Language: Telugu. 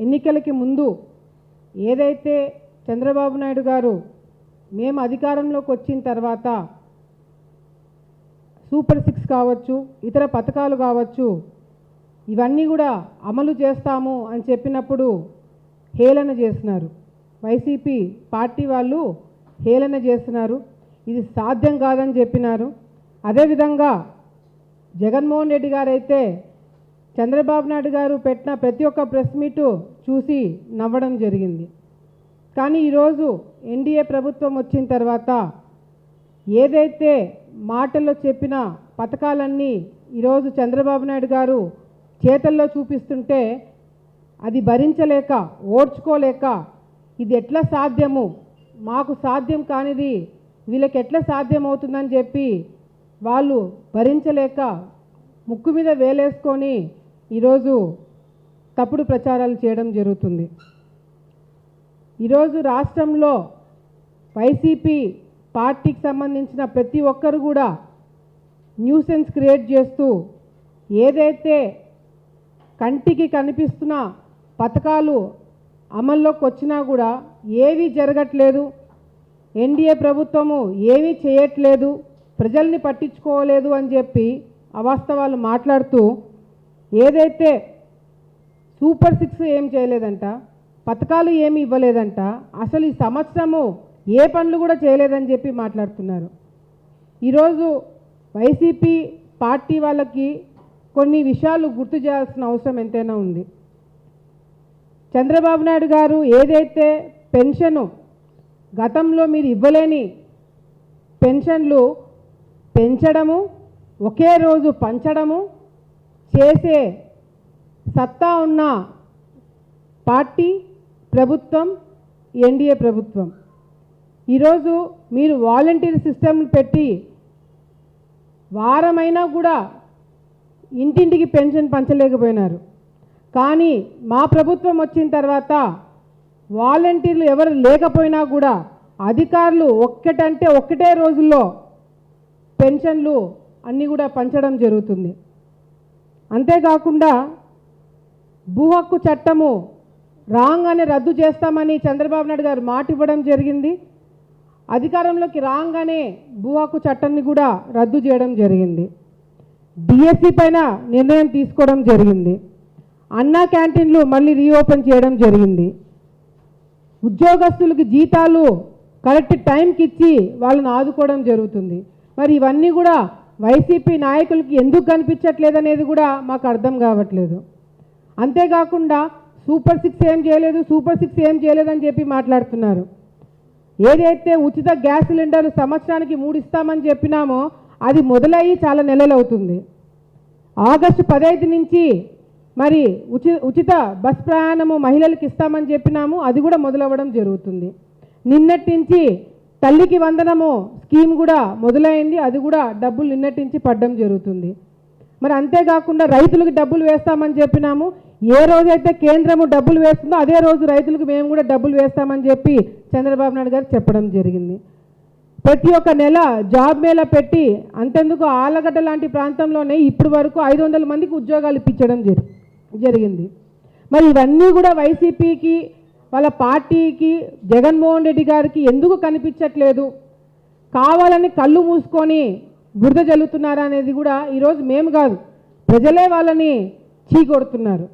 ఎన్నికలకి ముందు ఏదైతే చంద్రబాబు నాయుడు గారు మేము అధికారంలోకి వచ్చిన తర్వాత సూపర్ 6 కావచ్చు, ఇతర పథకాలు కావచ్చు, ఇవన్నీ కూడా అమలు చేస్తాము అని చెప్పినప్పుడు హేళన చేస్తున్నారు. వైసీపీ పార్టీ వాళ్ళు హేళన చేస్తున్నారు. ఇది సాధ్యం కాదని చెప్పినారు. అదేవిధంగా జగన్మోహన్ రెడ్డి గారు అయితే చంద్రబాబు నాయుడు గారు పెట్టిన ప్రతి ఒక్క ప్రెస్ మీటు చూసి నవ్వడం జరిగింది. కానీ ఈరోజు ఎన్డీఏ ప్రభుత్వం వచ్చిన తర్వాత ఏదైతే మాటల్లో చెప్పిన పథకాలన్నీ ఈరోజు చంద్రబాబు నాయుడు గారు చేతల్లో చూపిస్తుంటే అది భరించలేక, ఓర్చుకోలేక, ఇది ఎట్లా సాధ్యము, మాకు సాధ్యం కానిది వీళ్ళకి ఎట్లా సాధ్యం అవుతుందని చెప్పి వాళ్ళు భరించలేక ముక్కు మీద వేలేసుకొని ఈరోజు తప్పుడు ప్రచారాలు చేయడం జరుగుతుంది. ఈరోజు రాష్ట్రంలో వైసీపీ పార్టీకి సంబంధించిన ప్రతి ఒక్కరు కూడా న్యూసెన్స్ క్రియేట్ చేస్తూ ఏదైతే కంటికి కనిపిస్తున్న పథకాలు అమల్లోకి వచ్చినా కూడా ఏవి జరగట్లేదు, ఎన్డీఏ ప్రభుత్వము ఏమీ చేయట్లేదు, ప్రజల్ని పట్టించుకోలేదు అని చెప్పి అవాస్తవాలు మాట్లాడుతూ ఏదైతే సూపర్ 6 ఏం చేయలేదంట, పథకాలు ఏమి ఇవ్వలేదంట, అసలు ఈ సంవత్సరము ఏ పనులు కూడా చేయలేదని చెప్పి మాట్లాడుతున్నారు. ఈరోజు వైసీపీ పార్టీ వాళ్ళకి కొన్ని విషయాలు గుర్తు చేయాల్సిన అవసరం ఎంతైనా ఉంది. చంద్రబాబు నాయుడు గారు ఏదైతే పెన్షను గతంలో మీరు ఇవ్వలేని పెన్షన్లు పెంచడము, ఒకే రోజు పంచడము చేసే సత్తా ఉన్న పార్టీ ప్రభుత్వం ఎన్డీఏ ప్రభుత్వం. ఈరోజు మీరు వాలంటీర్ సిస్టమ్ పెట్టి వారమైనా కూడా ఇంటింటికి పెన్షన్ పంచలేకపోయినారు. కానీ మా ప్రభుత్వం వచ్చిన తర్వాత వాలంటీర్లు ఎవరు లేకపోయినా కూడా అధికారులు ఒక్కటే రోజుల్లో పెన్షన్లు అన్నీ కూడా పంచడం జరుగుతుంది. అంతేకాకుండా భూ హక్కు చట్టము రాగానే రద్దు చేస్తామని చంద్రబాబు నాయుడు గారు మాట ఇవ్వడం జరిగింది. అధికారంలోకి రాగానే భూ హక్కు చట్టాన్ని కూడా రద్దు చేయడం జరిగింది. డిఎస్సి పైన నిర్ణయం తీసుకోవడం జరిగింది. అన్నా క్యాంటీన్లు మళ్ళీ రీఓపెన్ చేయడం జరిగింది. ఉద్యోగస్తులకి జీతాలు కరెక్ట్ టైంకి ఇచ్చి వాళ్ళని ఆదుకోవడం జరుగుతుంది. మరి ఇవన్నీ కూడా వైసీపీ నాయకులకి ఎందుకు కనిపించట్లేదనేది కూడా మాకు అర్థం కావట్లేదు. అంతేకాకుండా సూపర్ 6 ఏం చేయలేదు, సూపర్ 6 ఏం చేయలేదని చెప్పి మాట్లాడుతున్నారు. ఏదైతే ఉచిత గ్యాస్ సిలిండర్ సంవత్సరానికి 3 ఇస్తామని చెప్పినామో అది మొదలయ్యి చాలా నెలలు అవుతుంది. ఆగస్టు 15 నుంచి మరి ఉచిత బస్ ప్రయాణము మహిళలకు ఇస్తామని చెప్పినాము, అది కూడా మొదలవ్వడం జరుగుతుంది. నిన్నటి నుంచి తల్లికి వందనము స్కీమ్ కూడా మొదలైంది, అది కూడా డబ్బులు నిన్నటి నుంచి పడడం జరుగుతుంది. మరి అంతేకాకుండా రైతులకు డబ్బులు వేస్తామని చెప్పినాము, ఏ రోజైతే కేంద్రము డబ్బులు వేస్తుందో అదే రోజు రైతులకు మేము కూడా డబ్బులు వేస్తామని చెప్పి చంద్రబాబు నాయుడు గారు చెప్పడం జరిగింది. ప్రతి ఒక్క నెల జాబ్ మేళా పెట్టి అంతెందుకు ఆలగడ్డ లాంటి ప్రాంతంలోనే ఇప్పటి వరకు 500 మందికి ఉద్యోగాలు ఇప్పించడం జరిగింది. మరి ఇవన్నీ కూడా వైసీపీకి, వాళ్ళ పార్టీకి, జగన్మోహన్ రెడ్డి గారికి ఎందుకు కనిపించట్లేదు, కావాలని కళ్ళు మూసుకొని బురద జల్లుతున్నారా అనేది కూడా ఈరోజు మేము కాదు, ప్రజలే వాళ్ళని చీకొడుతున్నారు.